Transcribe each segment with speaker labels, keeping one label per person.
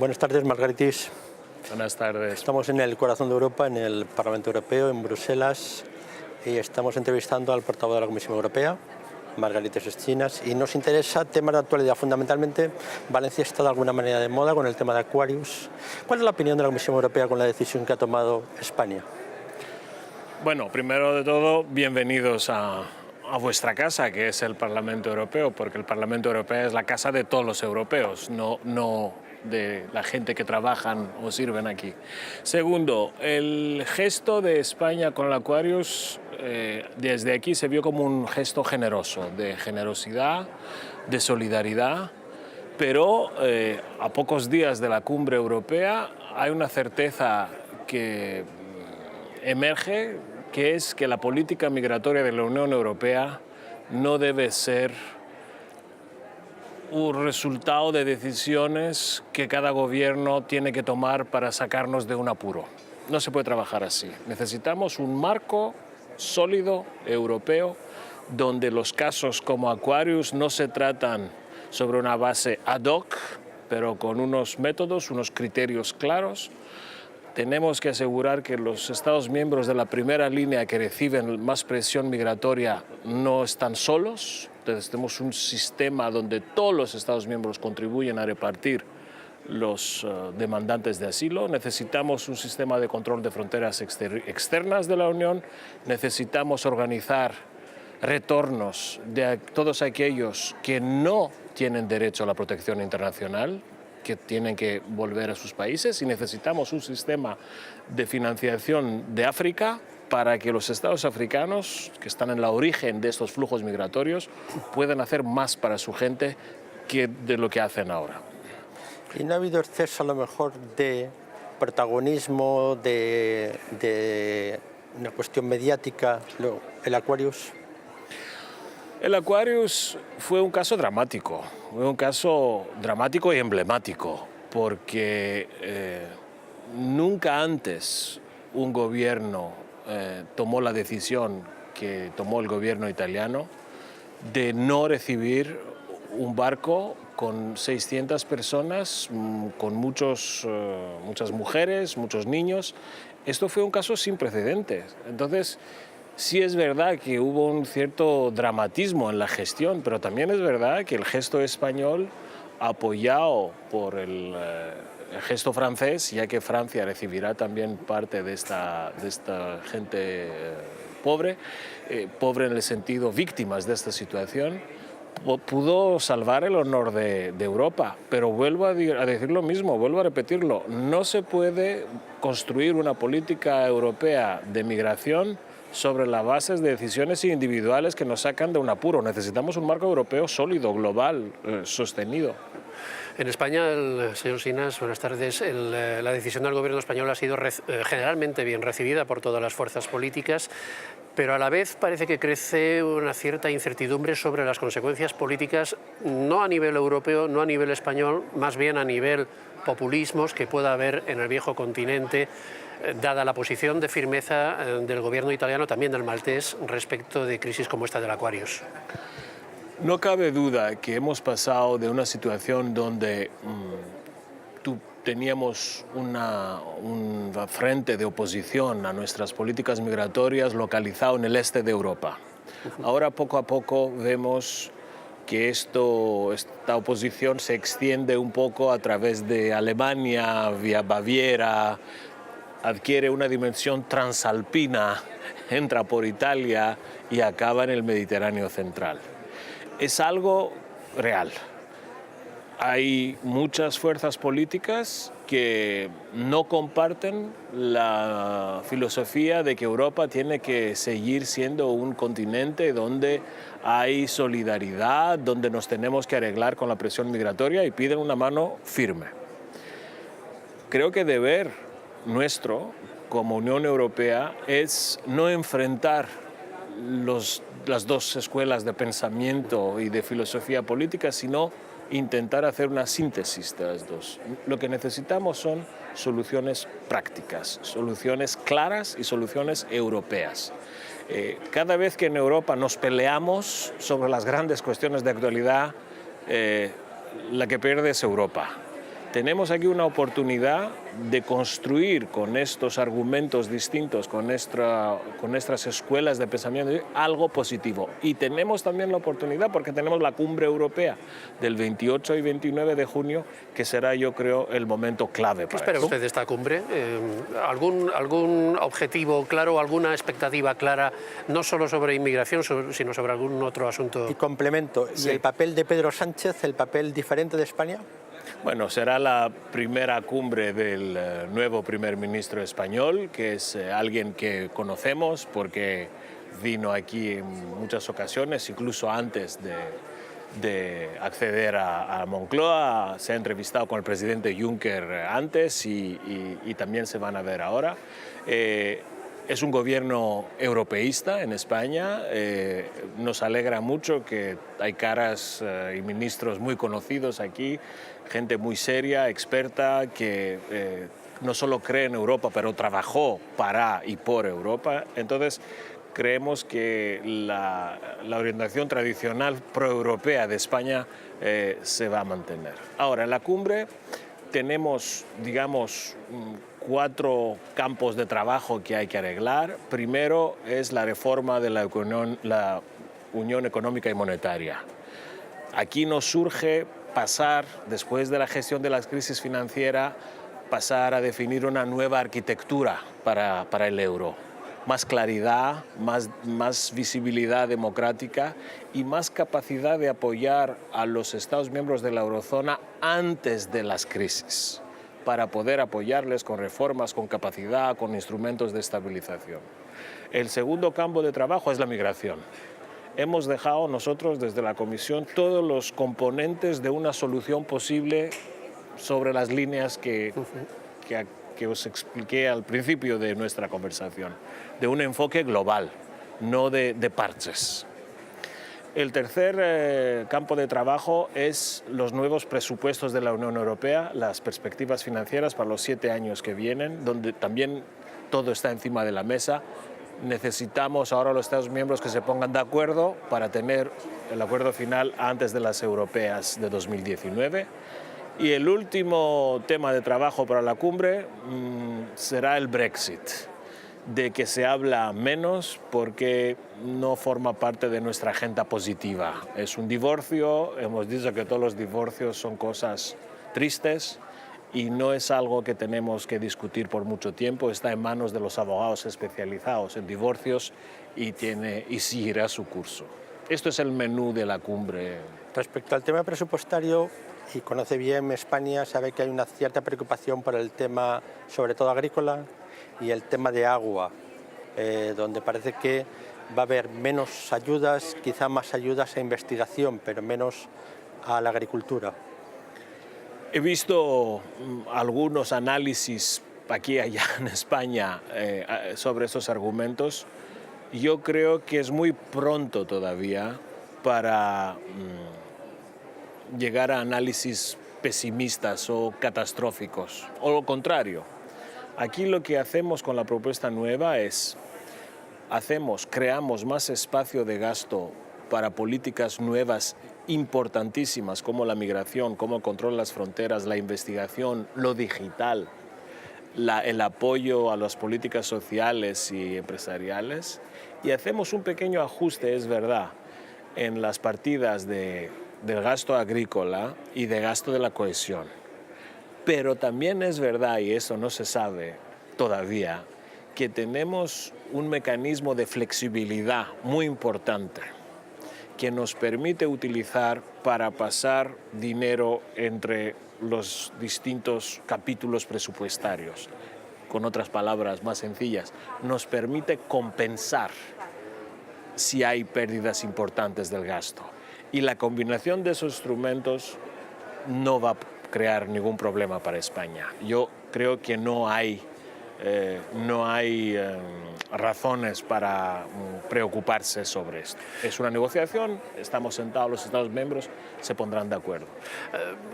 Speaker 1: Buenas tardes, Margaritis.
Speaker 2: Buenas tardes.
Speaker 1: Estamos en el corazón de Europa, en el Parlamento Europeo, en Bruselas, y estamos entrevistando al portavoz de la Comisión Europea, Margaritis Schinas, y nos interesa temas de actualidad. Fundamentalmente, Valencia está de alguna manera de moda con el tema de Aquarius. ¿Cuál es la opinión de la Comisión Europea con la decisión que ha tomado España?
Speaker 2: Bueno, primero de todo, bienvenidos a vuestra casa, que es el Parlamento Europeo, porque el Parlamento Europeo es la casa de todos los europeos, no de la gente que trabajan o sirven aquí. Segundo, el gesto de España con el Aquarius desde aquí se vio como un gesto generoso, de generosidad, de solidaridad, pero a pocos días de la cumbre europea hay una certeza que emerge, que es que la política migratoria de la Unión Europea no debe ser un resultado de decisiones que cada gobierno tiene que tomar para sacarnos de un apuro. No se puede trabajar así. Necesitamos un marco sólido europeo donde los casos como Aquarius no se tratan sobre una base ad hoc, pero con unos métodos, unos criterios claros. Tenemos que asegurar que los Estados miembros de la primera línea que reciben más presión migratoria no están solos. Entonces tenemos un sistema donde todos los Estados miembros contribuyen a repartir los demandantes de asilo. Necesitamos un sistema de control de fronteras externas de la Unión. Necesitamos organizar retornos de todos aquellos que no tienen derecho a la protección internacional, que tienen que volver a sus países, y necesitamos un sistema de financiación de África para que los estados africanos, que están en la origen de estos flujos migratorios, puedan hacer más para su gente que de lo que hacen ahora.
Speaker 1: ¿Y no ha habido exceso a lo mejor de protagonismo, de una cuestión mediática, el Aquarius?
Speaker 2: El Aquarius fue un caso dramático y emblemático, porque nunca antes un gobierno tomó la decisión que tomó el gobierno italiano de no recibir un barco con 600 personas, con muchas mujeres, muchos niños. Esto fue un caso sin precedentes. Entonces, sí es verdad que hubo un cierto dramatismo en la gestión, pero también es verdad que el gesto español, apoyado por el gesto francés, ya que Francia recibirá también parte de esta gente pobre en el sentido víctimas de esta situación, pudo salvar el honor de Europa. Pero vuelvo a decir lo mismo, vuelvo a repetirlo, no se puede construir una política europea de migración sobre las bases de decisiones individuales que nos sacan de un apuro. Necesitamos un marco europeo sólido, global, sostenido.
Speaker 3: En España, señor Schinas, buenas tardes. La decisión del gobierno español ha sido generalmente bien recibida por todas las fuerzas políticas, pero a la vez parece que crece una cierta incertidumbre sobre las consecuencias políticas, no a nivel europeo, no a nivel español, más bien a nivel populismos que pueda haber en el viejo continente, dada la posición de firmeza del gobierno italiano, también del maltés, respecto de crisis como esta del Aquarius.
Speaker 2: No cabe duda que hemos pasado de una situación donde teníamos un frente de oposición a nuestras políticas migratorias localizado en el este de Europa. Ahora, poco a poco, vemos que esta oposición se extiende un poco a través de Alemania, vía Baviera, adquiere una dimensión transalpina, entra por Italia y acaba en el Mediterráneo central. Es algo real. Hay muchas fuerzas políticas que no comparten la filosofía de que Europa tiene que seguir siendo un continente donde hay solidaridad, donde nos tenemos que arreglar con la presión migratoria, y piden una mano firme. Creo que deber nuestro como Unión Europea es no enfrentar las dos escuelas de pensamiento y de filosofía política, sino intentar hacer una síntesis de las dos. Lo que necesitamos son soluciones prácticas, soluciones claras y soluciones europeas. Cada vez que en Europa nos peleamos sobre las grandes cuestiones de actualidad, la que pierde es Europa. Tenemos aquí una oportunidad de construir con estos argumentos distintos, con nuestras escuelas de pensamiento, algo positivo. Y tenemos también la oportunidad, porque tenemos la cumbre europea del 28 y 29 de junio, que será, yo creo, el momento clave para
Speaker 3: ¿Qué espera usted de esta cumbre? ¿Algún objetivo claro, alguna expectativa clara, no solo sobre inmigración, sino sobre algún otro asunto?
Speaker 1: Y complemento, ¿y el papel de Pedro Sánchez, el papel diferente de España?
Speaker 2: Bueno, será la primera cumbre del nuevo primer ministro español, que es alguien que conocemos porque vino aquí en muchas ocasiones, incluso antes de acceder a Moncloa. Se ha entrevistado con el presidente Juncker antes y también se van a ver ahora. Es un gobierno europeísta en España. Nos alegra mucho que hay caras y ministros muy conocidos aquí, gente muy seria, experta, que no solo cree en Europa, pero trabajó para y por Europa. Entonces, creemos que la orientación tradicional proeuropea de España se va a mantener. Ahora, en la cumbre tenemos, digamos, 4 campos de trabajo que hay que arreglar. Primero es la reforma de la Unión Económica y Monetaria. Aquí nos surge pasar, después de la gestión de la crisis financiera, pasar a definir una nueva arquitectura para el euro. Más claridad, más visibilidad democrática y más capacidad de apoyar a los Estados miembros de la eurozona antes de las crisis, para poder apoyarles con reformas, con capacidad, con instrumentos de estabilización. El segundo campo de trabajo es la migración. Hemos dejado nosotros desde la Comisión todos los componentes de una solución posible sobre las líneas que os expliqué al principio de nuestra conversación, de un enfoque global, no de parches. El tercer campo de trabajo es los nuevos presupuestos de la Unión Europea, las perspectivas financieras para los 7 años que vienen, donde también todo está encima de la mesa. Necesitamos ahora los Estados miembros que se pongan de acuerdo para tener el acuerdo final antes de las europeas de 2019. Y el último tema de trabajo para la cumbre será el Brexit, de que se habla menos porque no forma parte de nuestra agenda positiva. Es un divorcio, hemos dicho que todos los divorcios son cosas tristes y no es algo que tenemos que discutir por mucho tiempo. Está en manos de los abogados especializados en divorcios y seguirá su curso. Esto es el menú de la cumbre.
Speaker 1: Respecto al tema presupuestario, y conoce bien España, sabe que hay una cierta preocupación por el tema, sobre todo agrícola, y el tema de agua, donde parece que va a haber menos ayudas, quizá más ayudas a investigación, pero menos a la agricultura.
Speaker 2: He visto algunos análisis aquí y allá en España sobre estos argumentos. Yo creo que es muy pronto todavía para llegar a análisis pesimistas o catastróficos, o lo contrario. Aquí lo que hacemos con la propuesta nueva es, creamos más espacio de gasto para políticas nuevas importantísimas como la migración, como el control de las fronteras, la investigación, lo digital, el apoyo a las políticas sociales y empresariales, y hacemos un pequeño ajuste, es verdad, en las partidas del gasto agrícola y de gasto de la cohesión. Pero también es verdad, y eso no se sabe todavía, que tenemos un mecanismo de flexibilidad muy importante que nos permite utilizar para pasar dinero entre los distintos capítulos presupuestarios. Con otras palabras más sencillas, nos permite compensar si hay pérdidas importantes del gasto. Y la combinación de esos instrumentos no va a crear ningún problema para España. Yo creo que no hay no hay razones para preocuparse sobre esto. Es una negociación, estamos sentados los Estados miembros, se pondrán de acuerdo.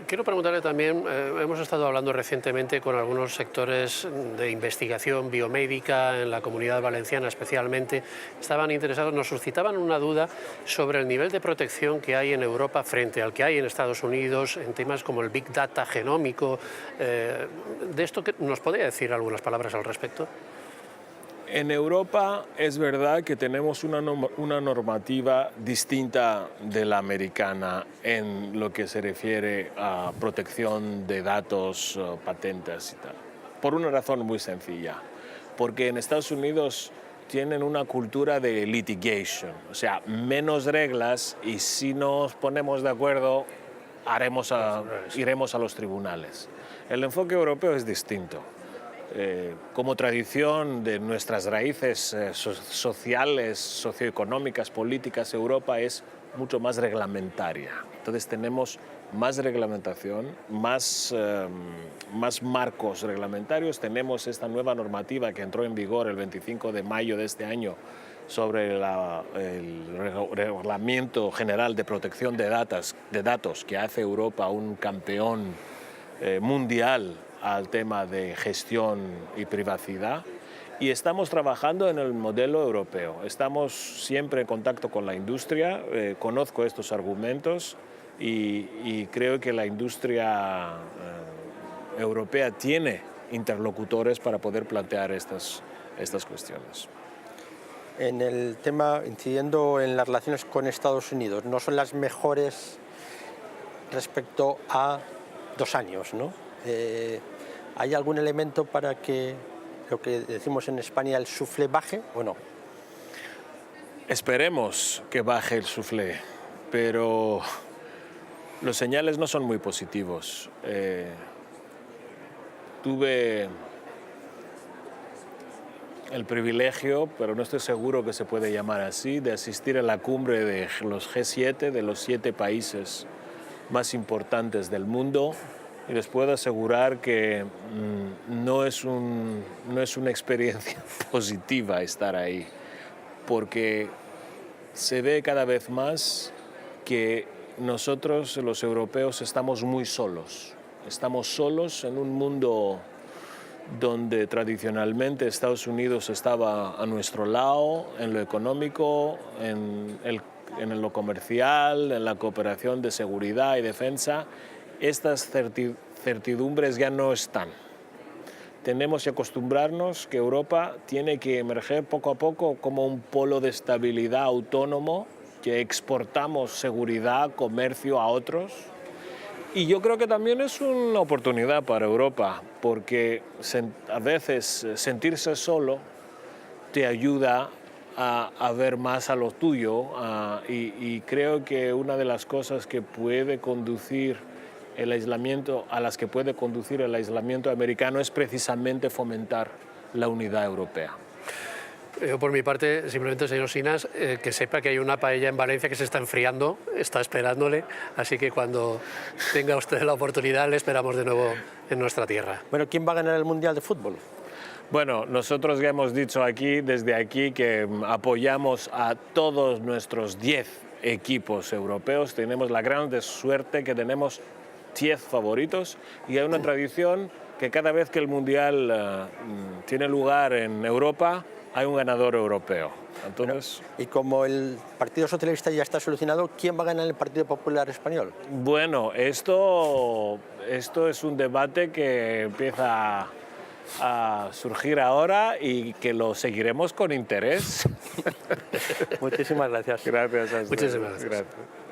Speaker 3: Quiero preguntarle también, hemos estado hablando recientemente con algunos sectores de investigación biomédica en la Comunidad Valenciana especialmente, estaban interesados, nos suscitaban una duda sobre el nivel de protección que hay en Europa frente al que hay en Estados Unidos en temas como el Big Data genómico. ¿De esto nos podría decir algunas palabras al respecto?
Speaker 2: En Europa es verdad que tenemos una normativa distinta de la americana en lo que se refiere a protección de datos, patentes y tal. Por una razón muy sencilla, porque en Estados Unidos tienen una cultura de litigation, o sea, menos reglas y si nos ponemos de acuerdo iremos a los tribunales. El enfoque europeo es distinto. Como tradición de nuestras raíces sociales, socioeconómicas, políticas, Europa es mucho más reglamentaria. Entonces tenemos más reglamentación, más marcos reglamentarios. Tenemos esta nueva normativa que entró en vigor el 25 de mayo de este año sobre el Reglamento General de Protección de Datos que hace Europa un campeón mundial al tema de gestión y privacidad y estamos trabajando en el modelo europeo. Estamos siempre en contacto con la industria, conozco estos argumentos y creo que la industria europea tiene interlocutores para poder plantear estas cuestiones.
Speaker 1: En el tema, incidiendo en las relaciones con Estados Unidos, no son las mejores respecto a 2 años, ¿no? ¿Hay algún elemento para que lo que decimos en España el suflé baje o no?
Speaker 2: Esperemos que baje el suflé, pero los señales no son muy positivos. Tuve el privilegio, pero no estoy seguro que se puede llamar así, de asistir a la cumbre de los G7, de los 7 países más importantes del mundo. Y les puedo asegurar que no es una experiencia positiva estar ahí, porque se ve cada vez más que nosotros, los europeos, estamos muy solos. Estamos solos en un mundo donde tradicionalmente Estados Unidos estaba a nuestro lado, en lo económico, en lo comercial, en la cooperación de seguridad y defensa. Estas certidumbres ya no están. Tenemos que acostumbrarnos que Europa tiene que emerger poco a poco como un polo de estabilidad autónomo, que exportamos seguridad, comercio a otros. Y yo creo que también es una oportunidad para Europa, porque a veces sentirse solo te ayuda a ver más a lo tuyo y creo que una de las cosas que puede conducir el aislamiento, a las que puede conducir el aislamiento americano es precisamente fomentar la unidad europea.
Speaker 3: Yo por mi parte, simplemente, señor Sinas, que sepa que hay una paella en Valencia que se está enfriando, está esperándole, así que cuando tenga usted la oportunidad le esperamos de nuevo en nuestra tierra.
Speaker 1: Bueno, ¿quién va a ganar el Mundial de Fútbol?
Speaker 2: Bueno, nosotros ya hemos dicho desde aquí, que apoyamos a todos nuestros 10 equipos europeos. Tenemos la gran suerte que tenemos 10 favoritos y hay una tradición que cada vez que el Mundial tiene lugar en Europa, hay un ganador europeo. Entonces,
Speaker 1: y como el Partido Socialista ya está solucionado, ¿quién va a ganar el Partido Popular Español?
Speaker 2: Bueno, esto es un debate que empieza a surgir ahora y que lo seguiremos con interés.
Speaker 1: Muchísimas gracias.
Speaker 2: Gracias a ustedes.
Speaker 3: Muchísimas gracias.
Speaker 2: Gracias.